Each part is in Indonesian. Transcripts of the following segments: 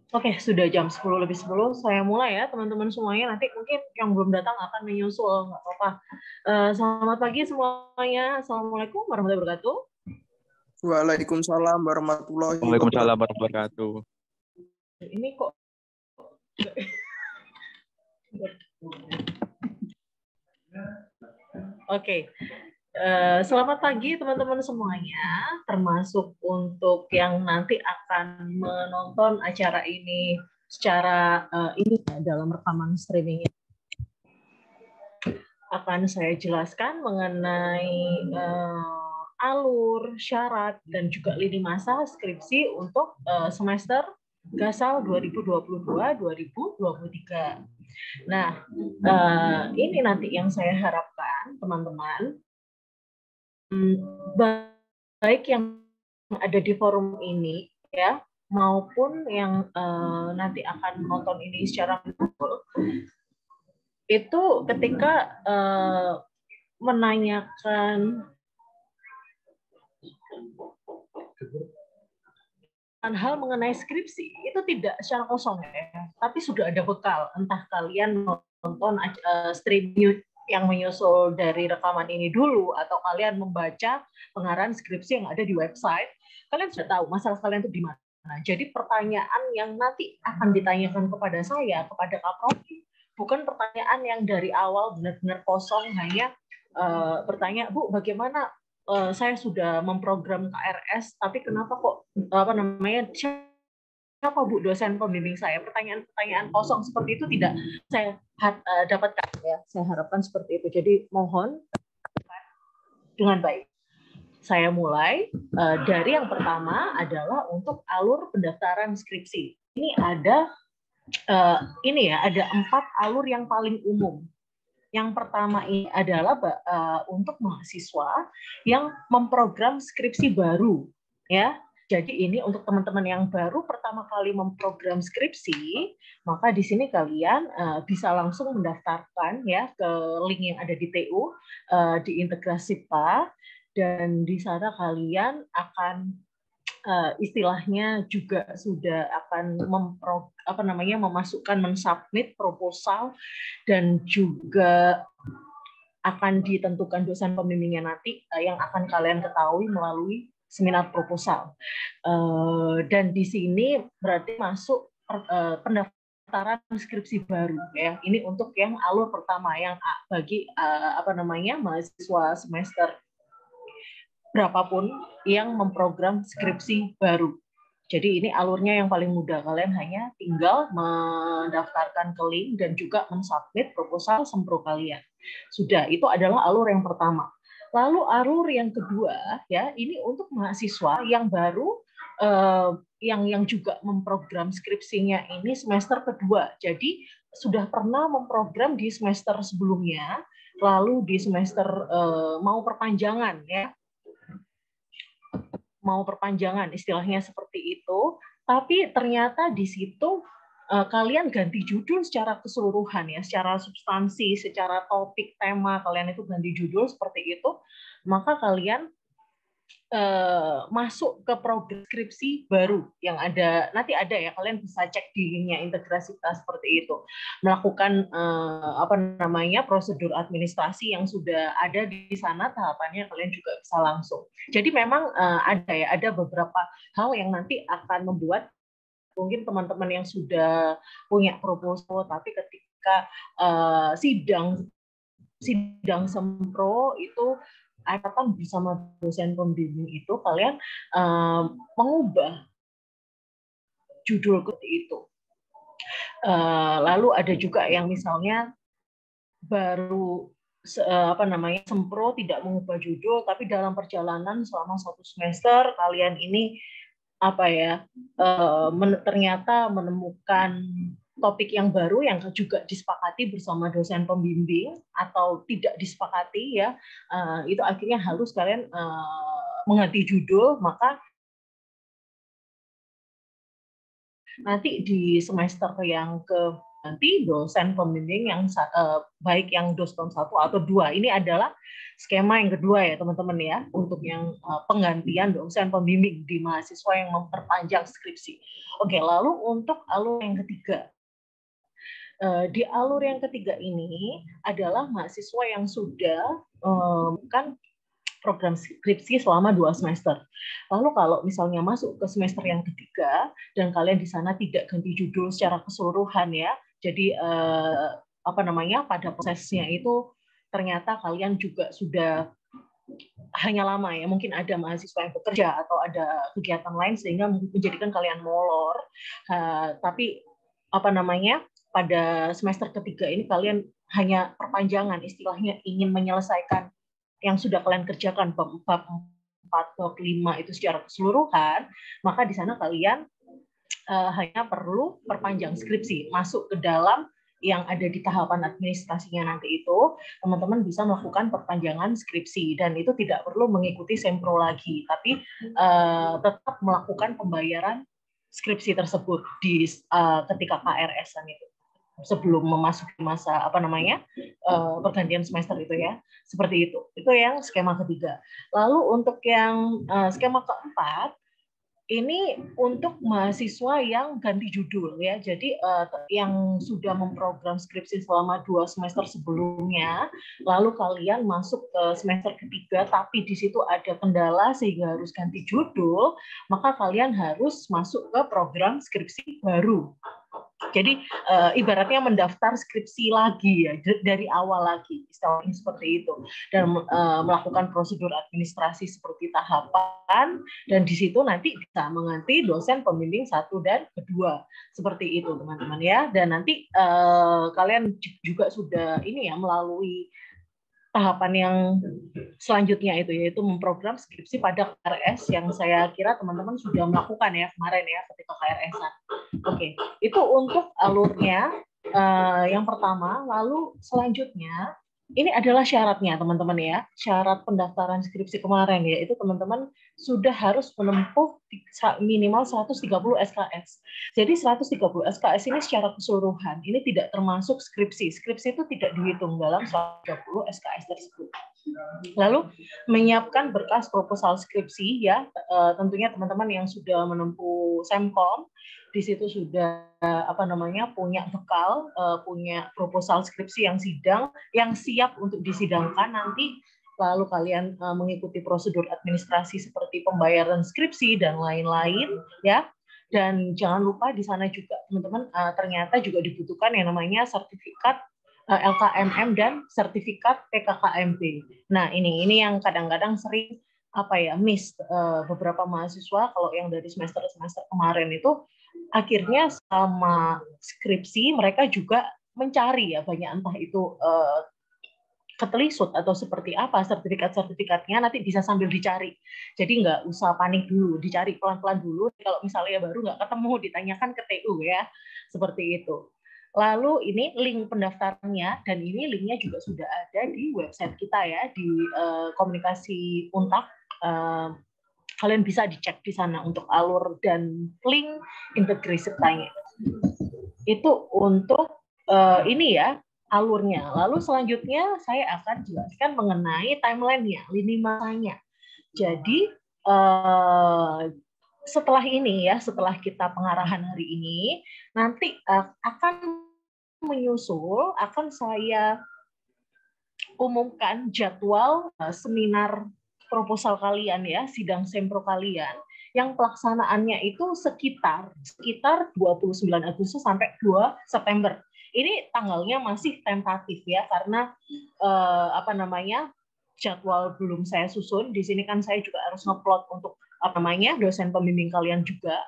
Oke, sudah jam 10:10, saya mulai ya teman-teman semuanya. Nanti mungkin yang belum datang akan menyusul, nggak apa-apa. Selamat pagi semuanya. Assalamualaikum warahmatullahi wabarakatuh. Waalaikumsalam warahmatullahi Waalaikumsalam wabarakatuh. warahmatullahi wabarakatuh. Ini kok Oke. Selamat pagi teman-teman semuanya, termasuk untuk yang nanti akan menonton acara ini secara ini dalam rekaman streamingnya. Akan saya jelaskan mengenai alur, syarat, dan juga lini masa skripsi untuk semester Gasal 2022-2023. Nah, ini nanti yang saya harapkan teman-teman, baik yang ada di forum ini ya maupun yang nanti akan menonton ini secara virtual, itu ketika menanyakan hal mengenai skripsi itu tidak secara kosong ya, tapi sudah ada bekal, entah kalian nonton stream yang menyusul dari rekaman ini dulu atau kalian membaca pengarahan skripsi yang ada di website, kalian sudah tahu masalah kalian itu di mana. Jadi pertanyaan yang nanti akan ditanyakan kepada saya, kepada Kak Profi, bukan pertanyaan yang dari awal benar-benar kosong, hanya bertanya, Bu, bagaimana saya sudah memprogram KRS, tapi kenapa kok siapa Bu dosen pembimbing saya? Pertanyaan-pertanyaan kosong seperti itu tidak saya dapatkan ya. Saya harapkan seperti itu. Jadi mohon dengan baik. Saya mulai dari yang pertama adalah untuk alur pendaftaran skripsi. Ini ada ada 4 alur yang paling umum. Yang pertama ini adalah untuk mahasiswa yang memprogram skripsi baru, ya. Jadi ini untuk teman-teman yang baru pertama kali memprogram skripsi, maka di sini kalian bisa langsung mendaftarkan ya ke link yang ada di TU di Integrasipta, dan di sana kalian akan istilahnya juga sudah akan mensubmit proposal, dan juga akan ditentukan dosen pembimbingnya nanti yang akan kalian ketahui melalui seminar proposal. Dan di sini berarti masuk pendaftaran skripsi baru ya. Ini untuk yang alur pertama yang bagi mahasiswa semester berapapun yang memprogram skripsi baru. Jadi ini alurnya yang paling mudah. Kalian hanya tinggal mendaftarkan ke link dan juga mensubmit proposal sempro kalian. Sudah, itu adalah alur yang pertama. Lalu alur yang kedua ya, ini untuk mahasiswa yang baru yang juga memprogram skripsinya ini semester kedua. Jadi sudah pernah memprogram di semester sebelumnya, lalu di semester mau perpanjangan ya. Mau perpanjangan istilahnya seperti itu, tapi ternyata di situ kalian ganti judul secara keseluruhan ya, secara substansi, secara topik, tema kalian itu ganti judul seperti itu, maka kalian masuk ke program skripsi baru yang ada, nanti ada ya, kalian bisa cek di linknya Integrasipta seperti itu, melakukan prosedur administrasi yang sudah ada di sana, tahapannya kalian juga bisa langsung. Jadi memang ada beberapa hal yang nanti akan membuat mungkin teman-teman yang sudah punya proposal tapi ketika sidang sempro itu akan bersama dosen pembimbing itu kalian mengubah judul itu. Lalu ada juga yang misalnya baru sempro tidak mengubah judul, tapi dalam perjalanan selama 1 semester kalian ini ternyata menemukan topik yang baru yang juga disepakati bersama dosen pembimbing atau tidak disepakati ya, itu akhirnya harus kalian mengganti judul. Maka nanti di semester yang nanti dosen pembimbing yang baik yang dosen 1 atau 2. Ini adalah skema yang kedua ya teman-teman ya, untuk yang penggantian dosen pembimbing di mahasiswa yang memperpanjang skripsi. Oke, lalu untuk alur yang ketiga. Di alur yang ketiga ini adalah mahasiswa yang sudah kan program skripsi selama 2 semester. Lalu kalau misalnya masuk ke semester yang ketiga dan kalian di sana tidak ganti judul secara keseluruhan ya, jadi pada prosesnya itu ternyata kalian juga sudah hanya lama ya, mungkin ada mahasiswa yang bekerja atau ada kegiatan lain sehingga menjadikan kalian molor. Tapi pada semester ketiga ini kalian hanya perpanjangan, istilahnya ingin menyelesaikan yang sudah kalian kerjakan bab 4, bab 5 itu secara keseluruhan, maka di sana kalian hanya perlu perpanjang skripsi, masuk ke dalam yang ada di tahapan administrasinya nanti itu, teman-teman bisa melakukan perpanjangan skripsi dan itu tidak perlu mengikuti sempro lagi, tapi tetap melakukan pembayaran skripsi tersebut di ketika KRS-an itu sebelum memasuki masa pergantian semester itu ya, seperti itu yang skema ketiga. Lalu untuk yang skema keempat ini untuk mahasiswa yang ganti judul ya, jadi yang sudah memprogram skripsi selama 2 semester sebelumnya, lalu kalian masuk ke semester ketiga tapi di situ ada kendala sehingga harus ganti judul, maka kalian harus masuk ke program skripsi baru. Jadi ibaratnya mendaftar skripsi lagi ya, dari awal lagi, istilahnya seperti itu, dan melakukan prosedur administrasi seperti tahapan, dan di situ nanti bisa mengganti dosen pembimbing 1 dan 2, seperti itu teman-teman ya. Dan nanti kalian juga sudah ini ya melalui tahapan yang selanjutnya itu, yaitu memprogram skripsi pada KRS yang saya kira teman-teman sudah melakukan ya kemarin ya ketika KRS-an. Oke, itu untuk alurnya yang pertama. Lalu selanjutnya ini adalah syaratnya teman-teman ya, syarat pendaftaran skripsi kemarin ya, itu teman-teman sudah harus menempuh minimal 130 SKS. Jadi 130 SKS ini secara keseluruhan, ini tidak termasuk skripsi. Skripsi itu tidak dihitung dalam 130 SKS tersebut. Lalu menyiapkan berkas proposal skripsi ya, tentunya teman-teman yang sudah menempuh Semkom di situ sudah punya bekal, punya proposal skripsi yang siap untuk disidangkan nanti. Lalu kalian mengikuti prosedur administrasi seperti pembayaran skripsi dan lain-lain ya. Dan jangan lupa di sana juga teman-teman ternyata juga dibutuhkan yang namanya sertifikat LKMM dan sertifikat PKKMP. Nah, ini yang kadang-kadang sering miss beberapa mahasiswa kalau yang dari semester kemarin itu akhirnya sama skripsi mereka juga mencari ya banyak, entah itu ketelisut atau seperti apa sertifikatnya, nanti bisa sambil dicari. Jadi nggak usah panik dulu, dicari pelan-pelan dulu. Kalau misalnya baru nggak ketemu, ditanyakan ke TU ya, seperti itu. Lalu ini link pendaftarannya, dan ini linknya juga sudah ada di website kita ya, di komunikasi Untak. Kalian bisa dicek di sana untuk alur dan link integrasinya. Itu untuk ini ya alurnya. Lalu selanjutnya saya akan jelaskan mengenai timeline-nya, lini masanya. Jadi setelah ini ya, setelah kita pengarahan hari ini, nanti akan saya umumkan jadwal seminar proposal kalian ya, sidang sempro kalian, yang pelaksanaannya itu sekitar 29 Agustus sampai 2 September. Ini tanggalnya masih tentatif ya, karena jadwal belum saya susun. Di sini kan saya juga harus ngeplot untuk dosen pembimbing kalian juga.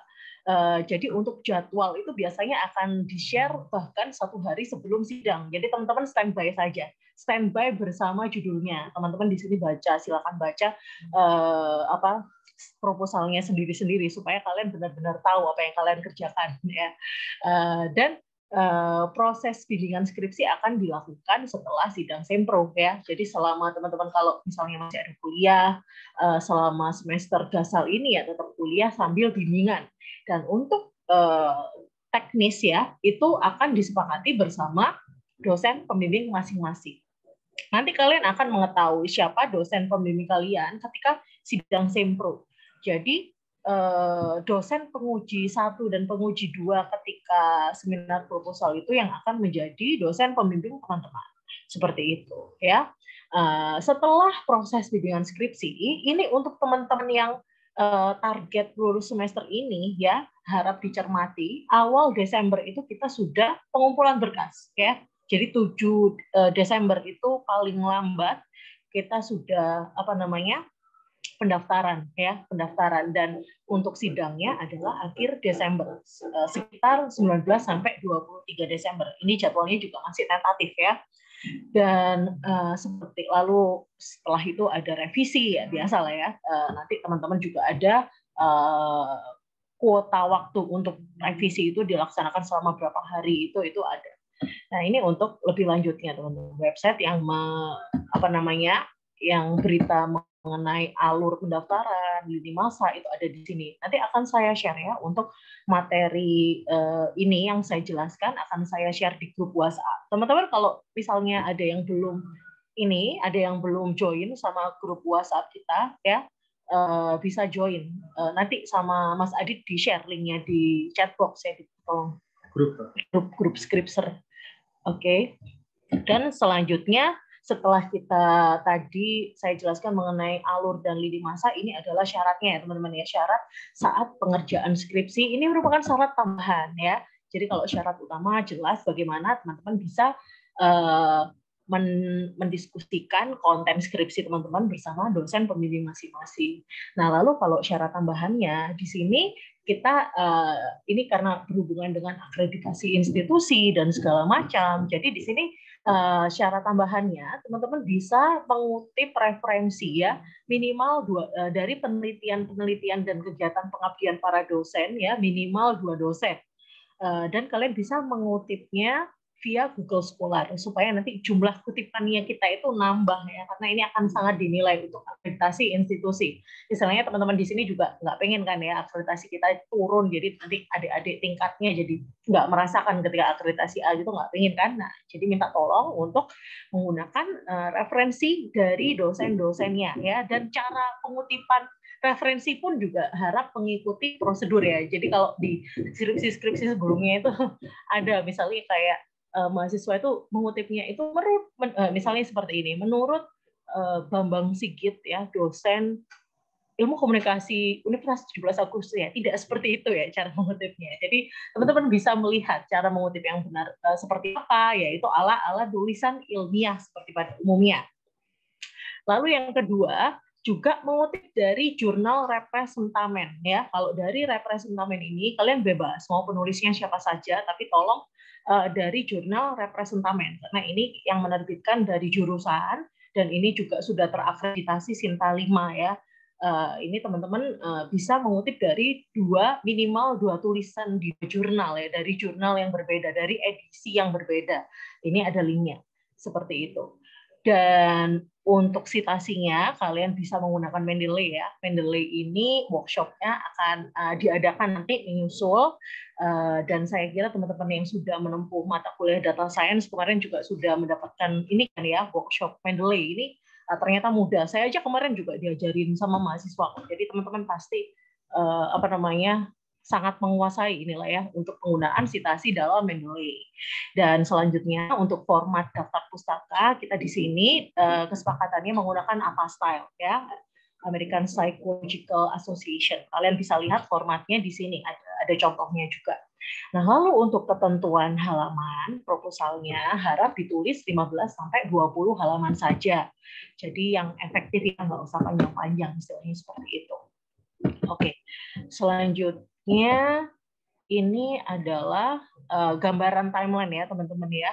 Jadi untuk jadwal itu biasanya akan di-share bahkan 1 hari sebelum sidang. Jadi teman-teman standby saja, standby bersama judulnya. Teman-teman di sini silakan baca proposalnya sendiri-sendiri supaya kalian benar-benar tahu apa yang kalian kerjakan ya. Dan proses bimbingan skripsi akan dilakukan setelah sidang sempro ya. Jadi selama teman-teman kalau misalnya masih ada kuliah selama semester dasar ini ya tetap kuliah sambil bimbingan. Dan untuk teknis ya, itu akan disepakati bersama dosen pembimbing masing-masing. Nanti kalian akan mengetahui siapa dosen pembimbing kalian ketika sidang sempro. Jadi dosen penguji 1 dan penguji 2 ketika seminar proposal itu yang akan menjadi dosen pembimbing teman-teman. Seperti itu ya. Setelah proses bimbingan skripsi, ini untuk teman-teman yang target lulus semester ini ya, harap dicermati, awal Desember itu kita sudah pengumpulan berkas ya. Jadi 7 Desember itu paling lambat kita sudah pendaftaran ya, pendaftaran, dan untuk sidangnya adalah akhir Desember sekitar 19 sampai 23 Desember. Ini jadwalnya juga masih tentatif ya. Dan seperti lalu setelah itu ada revisi ya, biasa lah ya. Nanti teman-teman juga ada kuota waktu untuk revisi itu dilaksanakan selama berapa hari itu ada. Nah, ini untuk lebih lanjutnya teman-teman, website yang yang berita mengenai alur pendaftaran, lini masa itu ada di sini. Nanti akan saya share ya, untuk materi ini yang saya jelaskan akan saya share di grup WhatsApp. Teman-teman kalau misalnya ada yang belum join sama grup WhatsApp kita ya, bisa join. Nanti sama Mas Adit di share linknya di chat box ya, tolong. Grup Skripser. Oke. Dan selanjutnya setelah kita tadi saya jelaskan mengenai alur dan lini masa, ini adalah syaratnya ya teman-teman ya. Syarat saat pengerjaan skripsi ini merupakan syarat tambahan ya. Jadi kalau syarat utama jelas bagaimana teman-teman bisa mendiskusikan konten skripsi teman-teman bersama dosen pembimbing masing-masing. Nah, lalu kalau syarat tambahannya di sini kita ini karena berhubungan dengan akreditasi institusi dan segala macam. Jadi di sini syarat tambahannya teman-teman bisa mengutip referensi ya, minimal dari penelitian dan kegiatan pengabdian para dosen ya, minimal 2 dosen. Dan kalian bisa mengutipnya via Google Scholar supaya nanti jumlah kutipannya kita itu nambah ya, karena ini akan sangat dinilai untuk akreditasi institusi. Misalnya teman-teman di sini juga nggak pengen kan ya akreditasi kita turun, jadi nanti adik-adik tingkatnya jadi nggak merasakan ketika akreditasi A gitu, nggak pengen kan. Nah, jadi minta tolong untuk menggunakan referensi dari dosen-dosennya ya, dan cara pengutipan referensi pun juga harap mengikuti prosedur ya. Jadi kalau di skripsi sebelumnya itu ada misalnya kayak mahasiswa itu mengutipnya itu misalnya seperti ini, menurut Bambang Sigit ya, dosen Ilmu Komunikasi Universitas 17 Agustus ya, tidak seperti itu ya cara mengutipnya. Jadi teman-teman bisa melihat cara mengutip yang benar seperti apa, yaitu ala tulisan ilmiah seperti pada umumnya. Lalu yang kedua, juga mengutip dari jurnal representamen ya. Kalau dari representamen ini kalian bebas mau penulisnya siapa saja, tapi tolong dari jurnal representamen karena ini yang menerbitkan dari jurusan dan ini juga sudah terakreditasi Sinta 5 ya. Ini teman-teman bisa mengutip dari minimal dua tulisan di jurnal ya, dari jurnal yang berbeda, dari edisi yang berbeda. Ini ada linknya seperti itu. Dan untuk citasinya kalian bisa menggunakan Mendeley ya. Mendeley ini workshopnya akan diadakan nanti menyusul, dan saya kira teman-teman yang sudah menempuh mata kuliah data science kemarin juga sudah mendapatkan ini kan ya, workshop Mendeley ini ternyata mudah. Saya aja kemarin juga diajarin sama mahasiswa. Jadi teman-teman pasti sangat menguasai inilah ya untuk penggunaan citasi dalam Mendeley. Dan selanjutnya untuk format daftar pustaka kita di sini kesepakatannya menggunakan APA style ya, American Psychological Association. Kalian bisa lihat formatnya di sini, ada contohnya juga. Nah, lalu untuk ketentuan halaman proposalnya harap ditulis 15 sampai 20 halaman saja. Jadi yang efektif ya, nggak usah panjang-panjang istilahnya seperti itu. Oke. Selanjutnya ini adalah gambaran timeline ya teman-teman ya.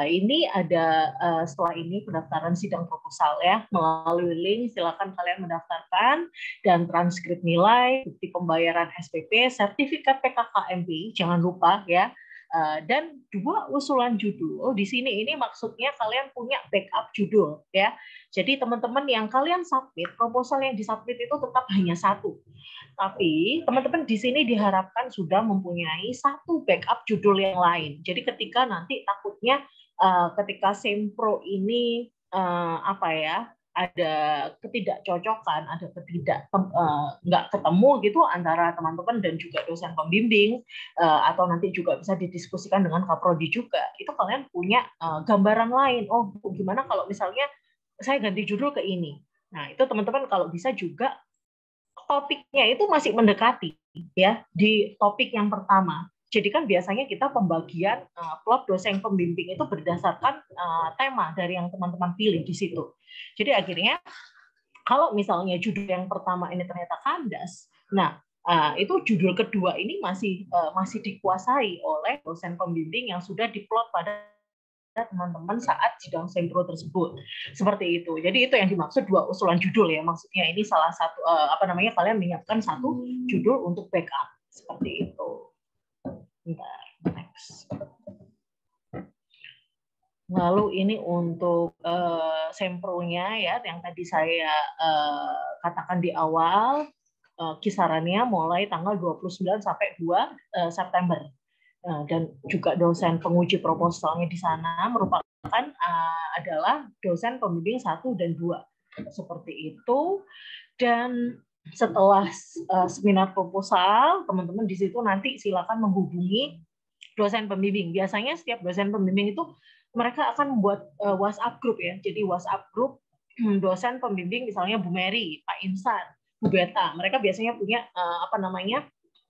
Ini ada setelah ini pendaftaran sidang proposal ya, melalui link silakan kalian mendaftarkan, dan transkrip nilai, bukti pembayaran SPP, sertifikat PKKMP jangan lupa ya, Dan 2 usulan judul di sini ini maksudnya kalian punya backup judul ya. Jadi teman-teman yang kalian submit, proposal yang disubmit itu tetap hanya 1. Tapi teman-teman di sini diharapkan sudah mempunyai 1 backup judul yang lain. Jadi ketika nanti takutnya ketika Sempro ini ada ketidakcocokan, ada nggak ketemu gitu antara teman-teman dan juga dosen pembimbing, atau nanti juga bisa didiskusikan dengan Kaprodi juga. Itu kalian punya gambaran lain. Oh, gimana kalau misalnya saya ganti judul ke ini. Nah, itu teman-teman kalau bisa juga topiknya itu masih mendekati ya di topik yang pertama. Jadi kan biasanya kita pembagian plot dosen pembimbing itu berdasarkan tema dari yang teman-teman pilih di situ. Jadi akhirnya kalau misalnya judul yang pertama ini ternyata kandas, nah itu judul kedua ini masih dikuasai oleh dosen pembimbing yang sudah diplot pada teman-teman saat sidang Sempro tersebut. Seperti itu. Jadi itu yang dimaksud 2 usulan judul ya. Maksudnya ini salah satu kalian menyiapkan 1 judul untuk backup. Seperti itu. Bentar, next. Lalu ini untuk Sempronya ya, yang tadi saya katakan di awal, kisarannya mulai tanggal 29 sampai 2 September. Dan juga dosen penguji proposalnya di sana merupakan adalah dosen pembimbing 1 dan 2. Seperti itu. Dan setelah seminar proposal, teman-teman di situ nanti silakan menghubungi dosen pembimbing. Biasanya setiap dosen pembimbing itu mereka akan membuat WhatsApp group ya. Jadi WhatsApp group dosen pembimbing misalnya Bu Mary, Pak Insan, Bu Beta. Mereka biasanya punya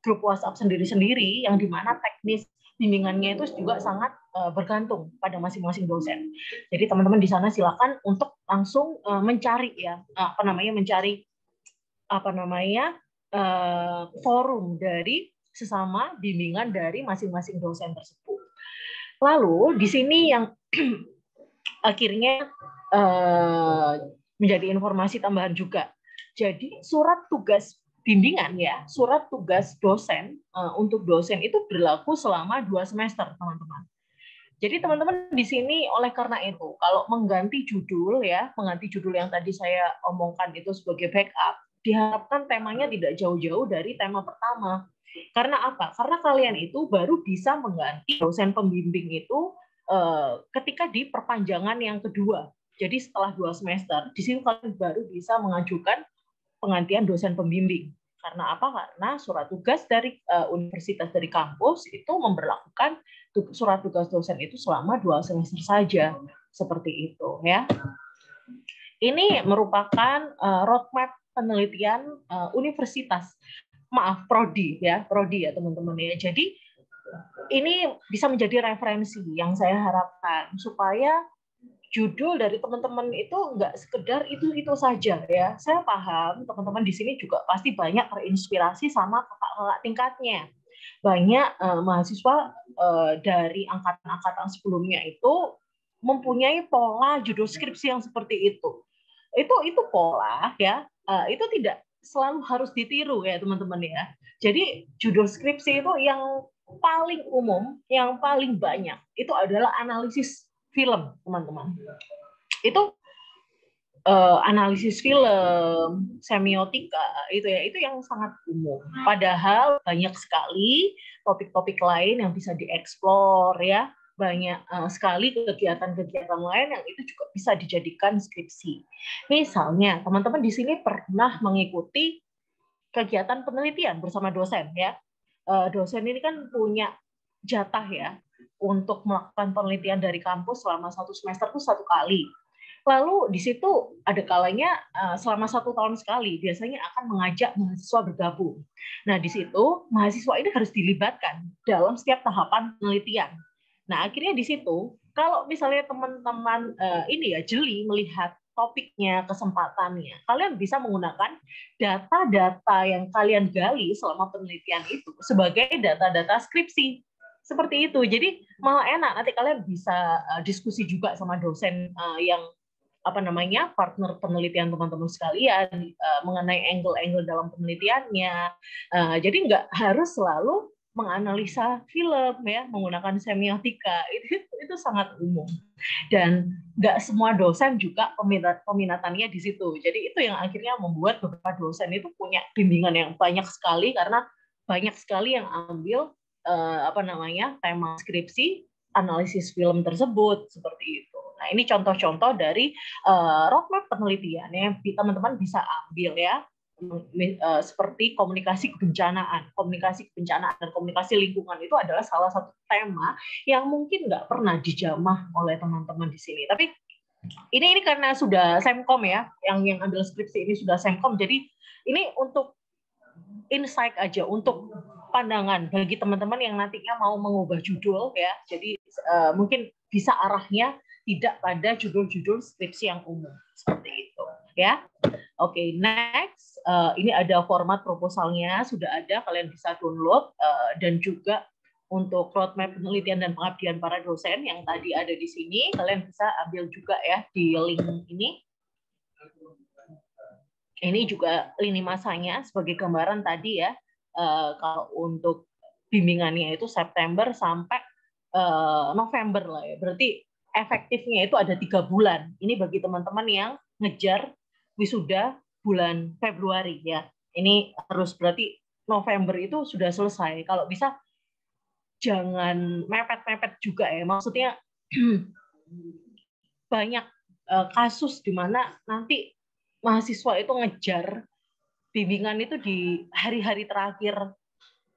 grup WhatsApp sendiri-sendiri yang dimana teknis bimbingannya itu juga sangat bergantung pada masing-masing dosen. Jadi teman-teman di sana silakan untuk langsung mencari ya mencari forum dari sesama bimbingan dari masing-masing dosen tersebut. Lalu di sini yang akhirnya menjadi informasi tambahan juga. Jadi surat tugas bimbingan ya, surat tugas dosen untuk dosen itu berlaku selama 2 semester, teman-teman. Jadi teman-teman di sini oleh karena itu kalau mengganti judul yang tadi saya omongkan itu sebagai backup, diharapkan temanya tidak jauh-jauh dari tema pertama. Karena apa? Karena kalian itu baru bisa mengganti dosen pembimbing itu ketika di perpanjangan yang kedua. Jadi setelah 2 semester, di sini kalian baru bisa mengajukan penggantian dosen pembimbing. Karena apa? Karena surat tugas dari universitas dari kampus itu memberlakukan surat tugas dosen itu selama 2 semester saja. Seperti itu ya. Ini merupakan roadmap penelitian universitas. Prodi ya teman-teman ya. Jadi ini bisa menjadi referensi yang saya harapkan supaya judul dari teman-teman itu nggak sekedar itu saja ya. Saya paham teman-teman di sini juga pasti banyak terinspirasi sama kakak-kakak tingkatnya. Banyak mahasiswa dari angkatan-angkatan sebelumnya itu mempunyai pola judul skripsi yang seperti itu. Itu pola ya. Itu tidak selalu harus ditiru ya teman-teman ya. Jadi judul skripsi itu yang paling umum, yang paling banyak itu adalah analisis film, teman-teman. Itu analisis film, semiotika itu yang sangat umum. Padahal banyak sekali topik-topik lain yang bisa dieksplor ya. Banyak sekali kegiatan-kegiatan lain yang itu juga bisa dijadikan skripsi. Misalnya, teman-teman di sini pernah mengikuti kegiatan penelitian bersama dosen ya. Dosen ini kan punya jatah ya untuk melakukan penelitian dari kampus selama 1 semester itu 1 kali. Lalu di situ ada kalanya selama 1 tahun sekali biasanya akan mengajak mahasiswa bergabung. Nah di situ mahasiswa ini harus dilibatkan dalam setiap tahapan penelitian. Nah akhirnya di situ kalau misalnya teman-teman ini ya jeli melihat topiknya, kesempatannya, kalian bisa menggunakan data-data yang kalian gali selama penelitian itu sebagai data-data skripsi. Seperti itu. Jadi malah enak nanti kalian bisa diskusi juga sama dosen yang partner penelitian teman-teman sekalian mengenai angle-angle dalam penelitiannya. Jadi nggak harus selalu menganalisa film ya menggunakan semiotika itu sangat umum dan nggak semua dosen juga peminatannya di situ. Jadi itu yang akhirnya membuat beberapa dosen itu punya bimbingan yang banyak sekali karena banyak sekali yang ambil tema skripsi analisis film tersebut seperti itu. Nah ini contoh-contoh dari roadmap penelitian yang teman-teman bisa ambil ya. Seperti komunikasi kebencanaan dan komunikasi lingkungan itu adalah salah satu tema yang mungkin nggak pernah dijamah oleh teman-teman di sini. Tapi ini karena sudah semkom ya, yang ambil skripsi ini sudah semkom, jadi ini untuk insight aja, untuk pandangan bagi teman-teman yang nantinya mau mengubah judul ya. Jadi mungkin bisa arahnya tidak pada judul-judul skripsi yang umum seperti itu ya. Oke, next. Ini ada format proposalnya, sudah ada, kalian bisa download. Dan juga untuk roadmap penelitian dan pengabdian para dosen yang tadi ada di sini, kalian bisa ambil juga ya di link ini. Ini juga lini masanya sebagai gambaran tadi ya. Kalau untuk bimbingannya itu September sampai November lah ya. Berarti efektifnya itu ada 3 bulan. Ini bagi teman-teman yang ngejar wisuda bulan Februari ya. Ini harus berarti November itu sudah selesai. Kalau bisa jangan mepet-mepet juga ya. Maksudnya banyak kasus di mana nanti mahasiswa itu ngejar bimbingan itu di hari-hari terakhir.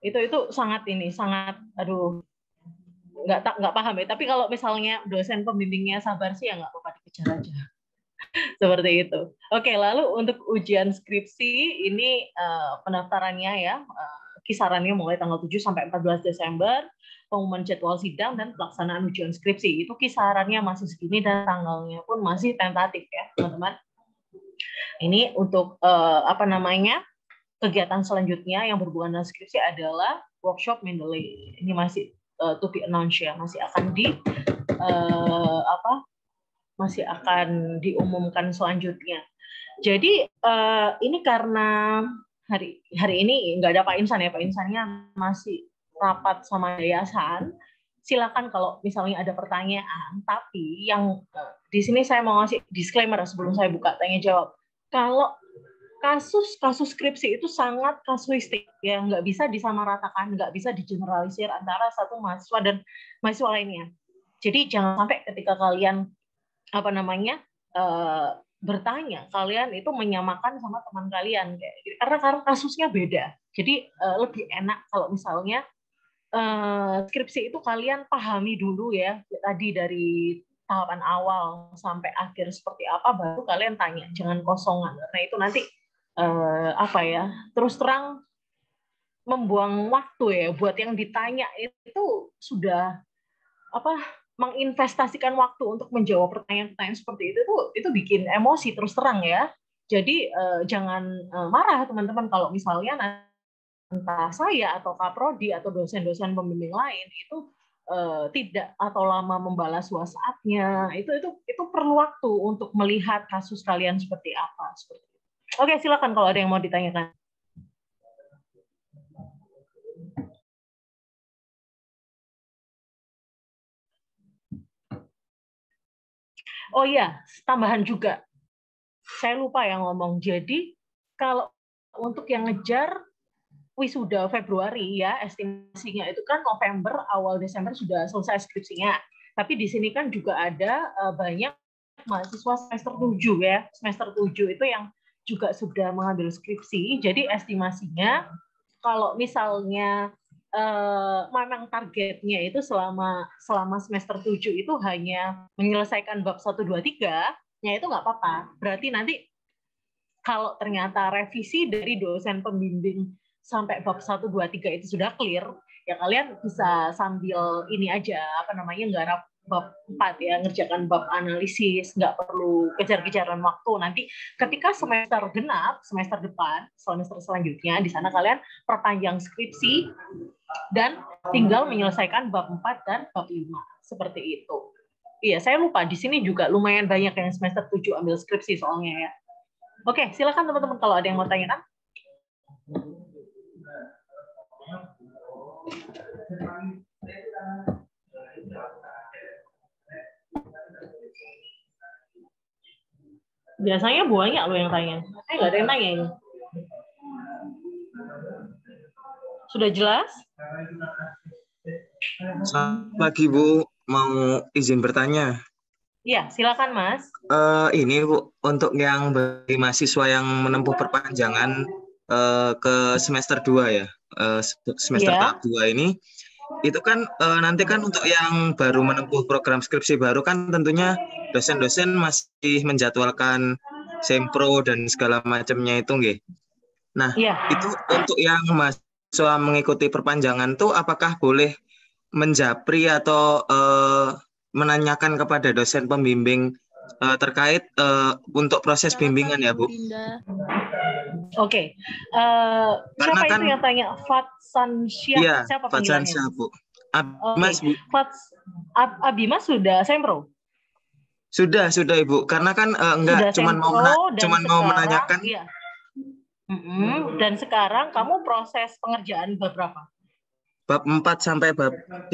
Itu sangat aduh, nggak paham ya. Tapi kalau misalnya dosen pembimbingnya sabar sih ya nggak apa-apa, dikejar aja. Seperti itu. Oke, lalu untuk ujian skripsi ini pendaftarannya ya, kisarannya mulai tanggal 7 sampai 14 Desember, pengumuman jadwal sidang dan pelaksanaan ujian skripsi. Itu kisarannya masih segini dan tanggalnya pun masih tentatif ya, teman-teman. Ini untuk kegiatan selanjutnya yang berhubungan dengan skripsi adalah workshop Mendeley. Ini masih to be announced ya, masih akan masih akan diumumkan selanjutnya. Jadi ini karena hari ini nggak ada Pak Insan ya, Pak Insannya masih rapat sama yayasan. Silakan kalau misalnya ada pertanyaan. Tapi yang di sini saya mau ngasih disclaimer sebelum saya buka tanya jawab. Kalau kasus skripsi itu sangat kasuistik ya, nggak bisa disamaratakan, nggak bisa digeneralisir antara satu mahasiswa dan mahasiswa lainnya. Jadi jangan sampai ketika kalian bertanya, kalian itu menyamakan sama teman kalian karena kasusnya beda. Jadi lebih enak kalau misalnya skripsi itu kalian pahami dulu ya, tadi dari tahapan awal sampai akhir seperti apa, baru kalian tanya, jangan kosongan. Karena itu nanti terus terang membuang waktu ya buat yang ditanya itu sudah menginvestasikan waktu untuk menjawab pertanyaan-pertanyaan seperti itu bikin emosi terus terang ya. Jadi jangan marah teman-teman kalau misalnya entah saya atau Kaprodi atau dosen-dosen pembimbing lain itu tidak atau lama membalas WhatsApp-nya. Itu perlu waktu untuk melihat kasus kalian seperti apa. Oke, silakan kalau ada yang mau ditanyakan. Oh iya, tambahan juga. Saya lupa yang ngomong. Jadi kalau untuk yang ngejar wisuda Februari ya, estimasinya itu kan November, awal Desember sudah selesai skripsinya. Tapi di sini kan juga ada banyak mahasiswa semester 7 ya. Semester 7 itu yang juga sudah mengambil skripsi. Jadi estimasinya kalau misalnya memang targetnya itu selama semester 7 itu hanya menyelesaikan bab 1, 2, 3, ya itu nggak apa-apa. Berarti nanti kalau ternyata revisi dari dosen pembimbing sampai bab 1, 2, 3 itu sudah clear, ya kalian bisa sambil ini aja, nggarap bab 4 ya, ngerjakan bab analisis, nggak perlu kejar-kejaran waktu. Nanti ketika semester genap, semester depan, semester selanjutnya, di sana kalian perpanjang skripsi dan tinggal menyelesaikan bab 4 dan bab 5. Seperti itu. Iya, saya lupa. Di sini juga lumayan banyak yang semester 7 ambil skripsi soalnya ya. Oke, silakan teman-teman kalau ada yang mau tanyakan. Biasanya banyak loh yang tanya. Nggak ada yang tanya ini. Sudah jelas? Selamat pagi Bu, mau izin bertanya. Iya, silakan Mas. Ini Bu, untuk yang bagi mahasiswa yang menempuh perpanjangan ke semester 2 ya, semester Iya. tahap 2 ini, itu kan nanti kan untuk yang baru menempuh program skripsi baru kan tentunya dosen-dosen masih menjadwalkan sempro dan segala macamnya itu nggih. Nah, Iya. itu untuk yang mahasiswa mengikuti perpanjangan tuh apakah boleh menjapri atau menanyakan kepada dosen pembimbing terkait untuk proses bimbingan ya Bu? Oke. Karena Siapa kan itu yang tanya? Fatsan Syah? iya, Siapa Fajar panggilannya? Bu. Oke. Mas Bu. Abimas sudah sempro? Sudah Ibu. Karena kan enggak Sudah sempro dan cuman mau sekarang, menanyakan iya. Dan sekarang kamu proses pengerjaan bab berapa? bab 4 sampai bab 5.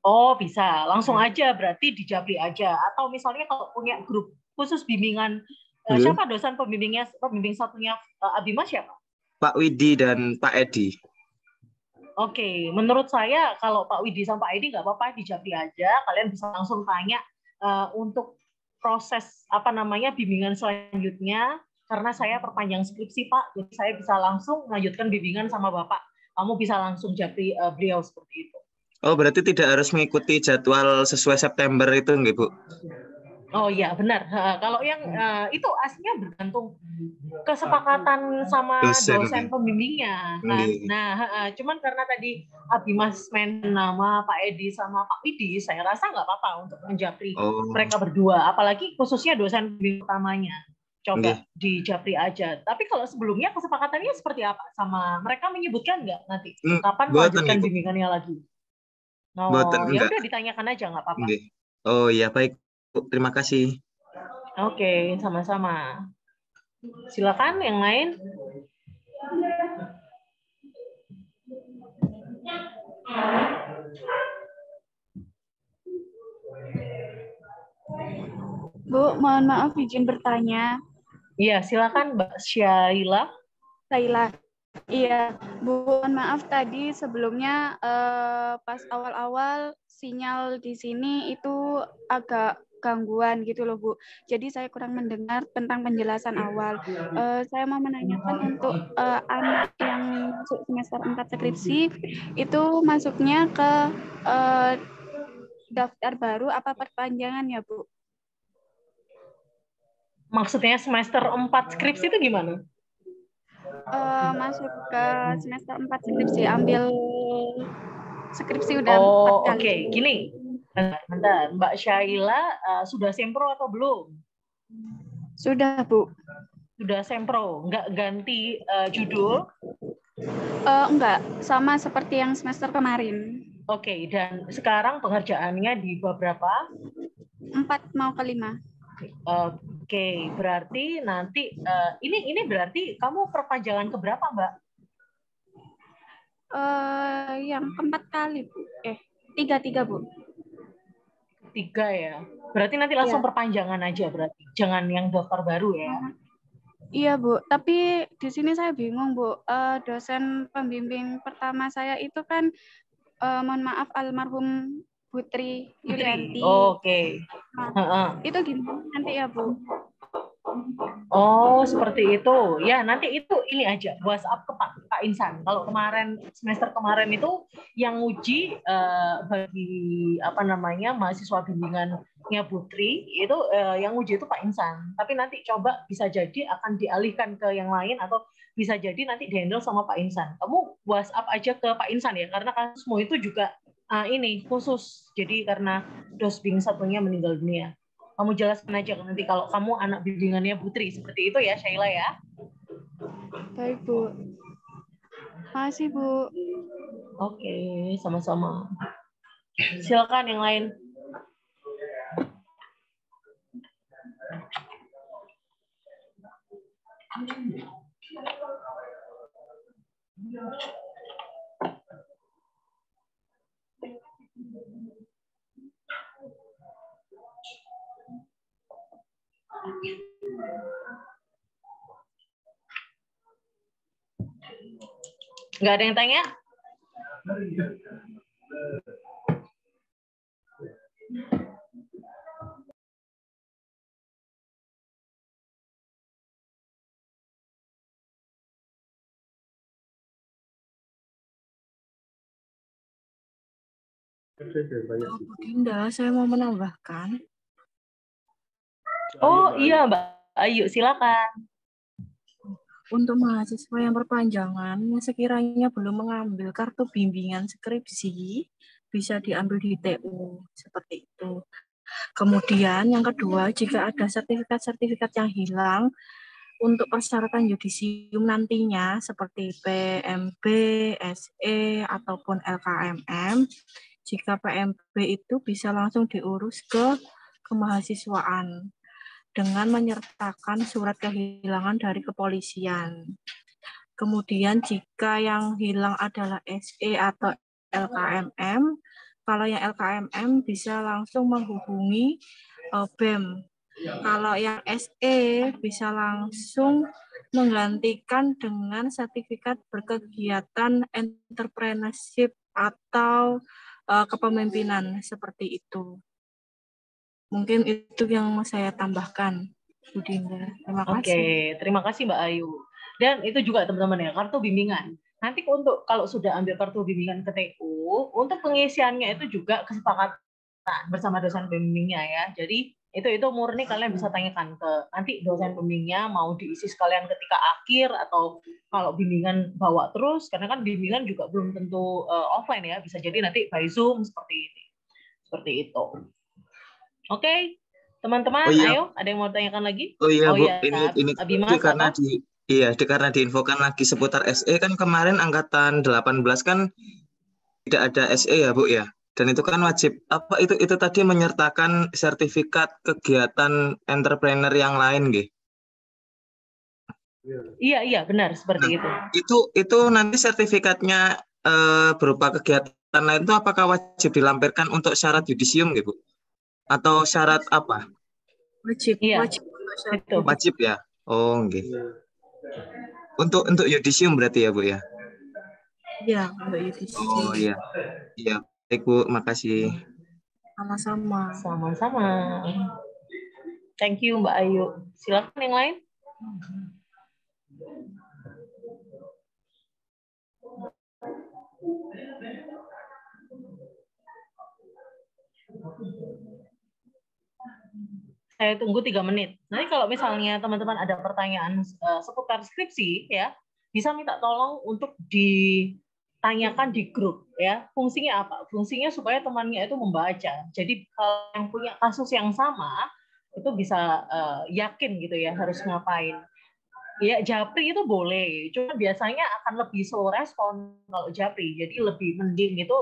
Oh, bisa. Langsung aja berarti di Japri aja. Atau misalnya kalau punya grup khusus bimbingan, siapa dosen pembimbing satunya Abimas siapa? Pak Widi dan Pak Edi. Oke, menurut saya kalau Pak Widi sama Pak Edi nggak apa-apa di Japri aja. Kalian bisa langsung tanya untuk proses bimbingan selanjutnya. Karena saya perpanjang skripsi Pak, jadi saya bisa langsung melanjutkan bimbingan sama Bapak. Kamu bisa langsung Japri beliau seperti itu. Oh, berarti tidak harus mengikuti jadwal sesuai September itu nggih Bu? Oh iya benar. Kalau yang itu aslinya bergantung kesepakatan sama dosen pembimbingnya kan. Nah, cuman karena tadi Abimas main nama Pak Edi sama Pak Widi, saya rasa nggak apa-apa untuk menjapri mereka berdua. Apalagi khususnya dosen pembimbing utamanya. Coba di japri aja. Tapi kalau sebelumnya kesepakatannya seperti apa? Sama mereka menyebutkan nggak nanti kapan melanjutkan bimbingannya lagi? Oh, ya udah ditanyakan aja nggak apa-apa. Oh iya baik. Terima kasih. Oke, sama-sama. Silakan yang lain. Bu, mohon maaf izin bertanya. Iya, silakan Mbak Syaila. Iya, Bu, mohon maaf tadi sebelumnya pas awal-awal sinyal di sini itu agak gangguan gitu loh Bu. Jadi saya kurang mendengar tentang penjelasan awal. Saya mau menanyakan untuk anak yang masuk semester 4 skripsi itu masuknya ke daftar baru apa perpanjangan ya Bu? Maksudnya semester 4 skripsi itu gimana? Masuk ke semester 4 skripsi, ambil skripsi udah 4 kali. Oke. Gini, bentar. Mbak Syaila sudah sempro atau belum? Sudah, Bu. Sudah sempro, nggak ganti judul? Enggak, sama seperti yang semester kemarin. Oke, dan sekarang pengerjaannya di bab berapa? 4 mau ke 5. Oke, berarti nanti ini berarti kamu perpanjangan ke berapa, Mbak? Yang keempat kali, Bu. 3 Bu. 3 ya. Berarti nanti langsung perpanjangan aja berarti. Jangan yang daftar baru ya. Iya, Bu. Tapi di sini saya bingung, Bu. Dosen pembimbing pertama saya itu kan mohon maaf almarhum Putri Yulianti. Oke. Itu gimana nanti ya, Bu? Oh, seperti itu. Ya, nanti itu ini aja, WhatsApp ke Pak Insan. Kalau semester kemarin itu yang uji bagi mahasiswa bimbingannya Putri, itu yang uji itu Pak Insan. Tapi nanti coba bisa jadi akan dialihkan ke yang lain atau bisa jadi nanti dihandle sama Pak Insan. Kamu WhatsApp aja ke Pak Insan ya, karena kasusmu itu juga ini khusus. Jadi karena dosbing satunya meninggal dunia. Kamu jelaskan aja nanti kalau kamu anak bimbingannya Putri. Seperti itu ya, Syaila ya. Baik, Bu. Makasih, Bu. Oke, sama-sama. Silakan yang lain. Nggak ada yang tanya? Bu Dinda, saya mau menambahkan. Oh iya Mbak Ayu, silakan. Untuk mahasiswa yang perpanjangan yang sekiranya belum mengambil kartu bimbingan skripsi, bisa diambil di TU, seperti itu. Kemudian yang kedua, jika ada sertifikat-sertifikat yang hilang, untuk persyaratan yudisium nantinya, seperti PMB, SE, ataupun LKMM, jika PMB itu bisa langsung diurus ke kemahasiswaan dengan menyertakan surat kehilangan dari kepolisian. Kemudian jika yang hilang adalah SE atau LKMM, kalau yang LKMM bisa langsung menghubungi BEM. Kalau yang SE bisa langsung menggantikan dengan sertifikat berkegiatan entrepreneurship atau kepemimpinan seperti itu. Mungkin itu yang mau saya tambahkan, Bu Dinda. Terima kasih. Oke, terima kasih Mbak Ayu. Dan itu juga teman-teman ya, kartu bimbingan. Nanti untuk kalau sudah ambil kartu bimbingan ke TU, untuk pengisiannya itu juga kesepakatan bersama dosen pembimbingnya ya. Jadi itu murni kalian bisa tanyakan ke nanti dosen pembimbingnya mau diisi sekalian ketika akhir atau kalau bimbingan bawa terus, karena kan bimbingan juga belum tentu offline ya, bisa jadi nanti by Zoom seperti ini. Seperti itu. Oke, teman-teman, ayo, ada yang mau tanyakan lagi? Oh iya, Bu, iya, ini Abimas, karena karena diinfokan lagi seputar SE kan kemarin angkatan 18 kan tidak ada SE ya, Bu ya. Dan itu kan wajib apa itu tadi menyertakan sertifikat kegiatan entrepreneur yang lain, nggih. Iya, benar seperti itu. Itu nanti sertifikatnya berupa kegiatan lain itu apakah wajib dilampirkan untuk syarat yudisium, nggih, Bu? Atau syarat apa? Wajib. Iya, wajib. Wajib ya. Oh, nggih. Untuk yudisium berarti ya, Bu ya? Iya, untuk yudisium. Oh iya. Iya, baik Bu, makasih. Sama-sama. Sama-sama. Thank you Mbak Ayu. Silakan yang lain. Saya tunggu 3 menit. Nanti kalau misalnya teman-teman ada pertanyaan seputar skripsi ya, bisa minta tolong untuk ditanyakan di grup ya. Fungsinya apa? Fungsinya supaya temannya itu membaca. Jadi kalau yang punya kasus yang sama itu bisa yakin gitu ya harus ngapain. Ya Japri itu boleh, cuma biasanya akan lebih slow respon kalau Japri. Jadi lebih mending itu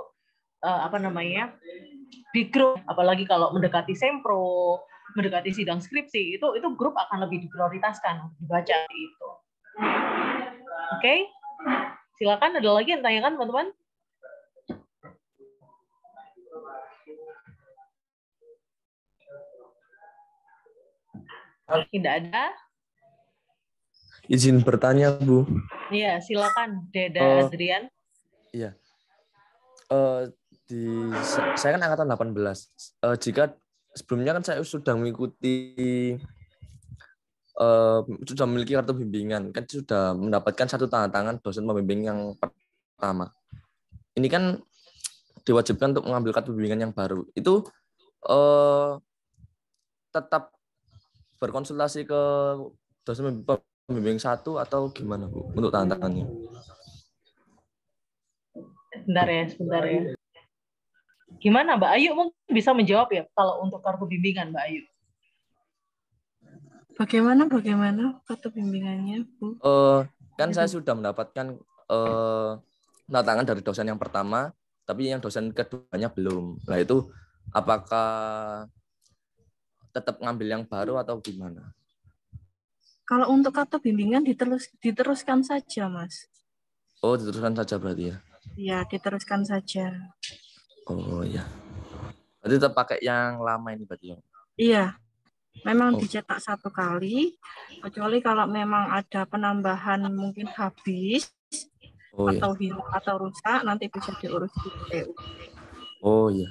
di grup, apalagi kalau mendekati sempro, mendekati sidang skripsi, itu grup akan lebih diprioritaskan untuk dibaca itu. Oke? Silakan, ada lagi yang tanyakan teman-teman? Tidak ada? Izin bertanya, Bu. Iya, silakan, Deda Adrian. Iya. Saya kan angkatan 18. Jika sebelumnya kan saya sudah mengikuti sudah memiliki kartu bimbingan, kan sudah mendapatkan satu tanda tangan dosen pembimbing yang pertama. Ini kan diwajibkan untuk mengambil kartu bimbingan yang baru. Itu tetap berkonsultasi ke dosen pembimbing satu atau gimana, Bu, untuk tanda tangannya? Sebentar ya. Gimana Mbak Ayu mungkin bisa menjawab ya kalau untuk kartu bimbingan Mbak Ayu? Bagaimana kartu bimbingannya, Bu? Kan saya sudah mendapatkan tanda tangan dari dosen yang pertama, tapi yang dosen keduanya belum. Nah itu apakah tetap ngambil yang baru atau gimana? Kalau untuk kartu bimbingan diteruskan saja, Mas. Oh, diteruskan saja berarti ya? Iya, diteruskan saja. Oh iya. Berarti tetap pakai yang lama ini berarti ya? Iya, memang dicetak 1 kali, kecuali kalau memang ada penambahan mungkin habis, Oh ya. atau hilang atau rusak nanti bisa diurus di PU. Oh iya.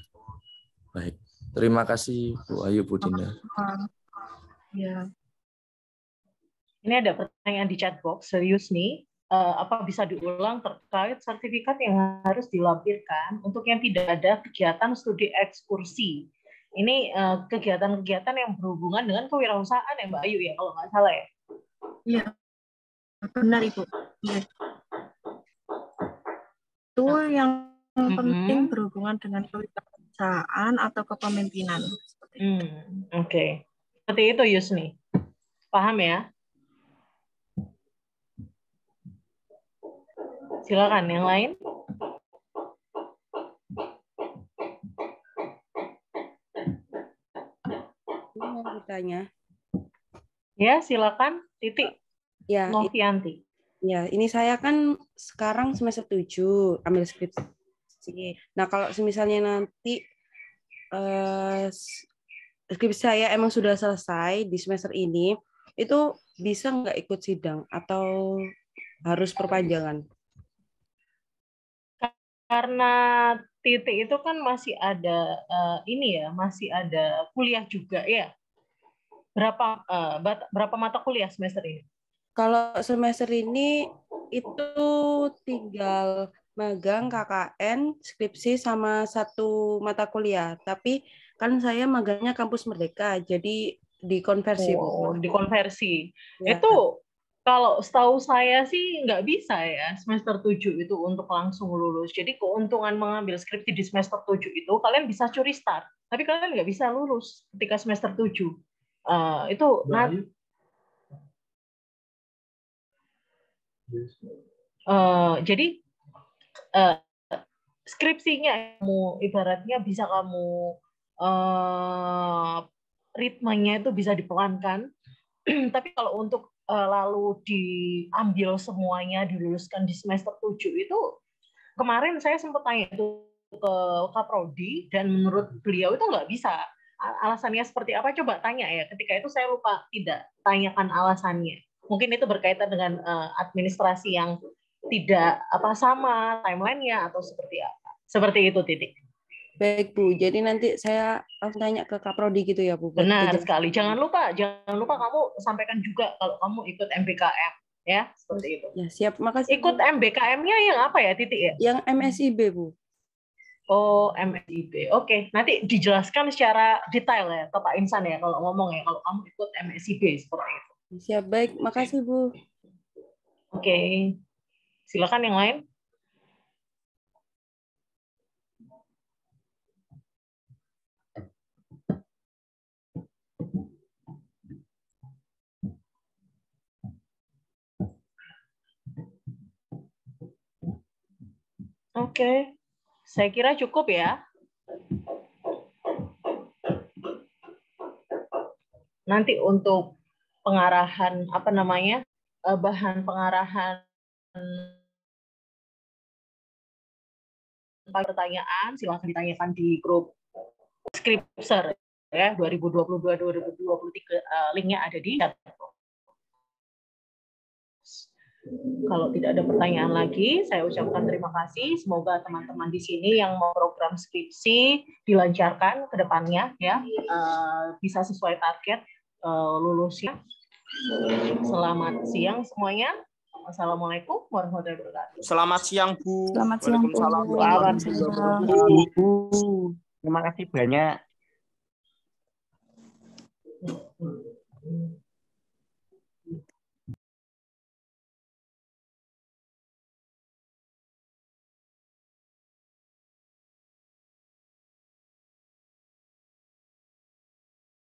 Baik. Terima kasih Bu Ayu, Bu Dina. Ya. Ini ada pertanyaan di chat box, serius nih. Apa bisa diulang terkait sertifikat yang harus dilampirkan untuk yang tidak ada kegiatan studi ekskursi? Ini kegiatan-kegiatan yang berhubungan dengan kewirausahaan ya Mbak Ayu ya, kalau nggak salah ya? Iya, benar Ibu. Ya. Itu yang penting berhubungan dengan kewirausahaan atau kepemimpinan. Oke. Seperti itu Yusni. Paham ya? Silakan yang lain. Mau bertanya. Ya, silakan. Titik. Ya, Novianti. Ya, ini saya kan sekarang semester 7 ambil skripsi. Nah, kalau misalnya nanti skripsi saya emang sudah selesai di semester ini, itu bisa nggak ikut sidang atau harus perpanjangan? Karena titik itu kan masih ada masih ada kuliah juga ya. Berapa mata kuliah semester ini? Kalau semester ini itu tinggal magang, KKN, skripsi sama 1 mata kuliah. Tapi kan saya magangnya kampus Merdeka, jadi dikonversi. Dikonversi. Ya. Itu kalau setahu saya sih nggak bisa ya semester 7 itu untuk langsung lulus. Jadi keuntungan mengambil skripsi di semester 7 itu kalian bisa curi start, tapi kalian nggak bisa lulus ketika semester 7. Jadi skripsinya kamu ibaratnya bisa kamu ritmenya itu bisa dipelankan. Tapi kalau untuk lalu diambil semuanya, diluluskan di semester 7 itu, kemarin saya sempat tanya itu ke Kaprodi, dan menurut beliau itu nggak bisa. Alasannya seperti apa? Coba tanya ya. Ketika itu saya lupa tidak tanyakan alasannya. Mungkin itu berkaitan dengan administrasi yang tidak sama timelinenya atau seperti apa. Seperti itu titik. Baik Bu, jadi nanti saya langsung tanya ke Kaprodi gitu ya Bu. Benar sekali. Jangan lupa kamu sampaikan juga kalau kamu ikut MBKM ya, seperti itu. Ya, siap. Makasih. Ikut MBKM-nya yang apa ya titik ya? Yang MSIB Bu. Oh, MSIB. Oke, nanti dijelaskan secara detail ya ke Pak Insan ya kalau ngomong ya, kalau kamu ikut MSIB seperti itu. Siap, baik. Makasih Bu. Oke. Silakan yang lain. Oke, saya kira cukup ya. Nanti untuk pengarahan bahan pengarahan pertanyaan silakan ditanyakan di grup Skripser ya 2022-2023, linknya ada di chat. Kalau tidak ada pertanyaan lagi, saya ucapkan terima kasih. Semoga teman-teman di sini yang mau program skripsi dilancarkan ke depannya ya, bisa sesuai target lulusnya. Selamat siang semuanya. Assalamualaikum warahmatullahi wabarakatuh. Selamat siang Bu. Selamat siang Bu. Waalaikumsalam. Terima kasih banyak.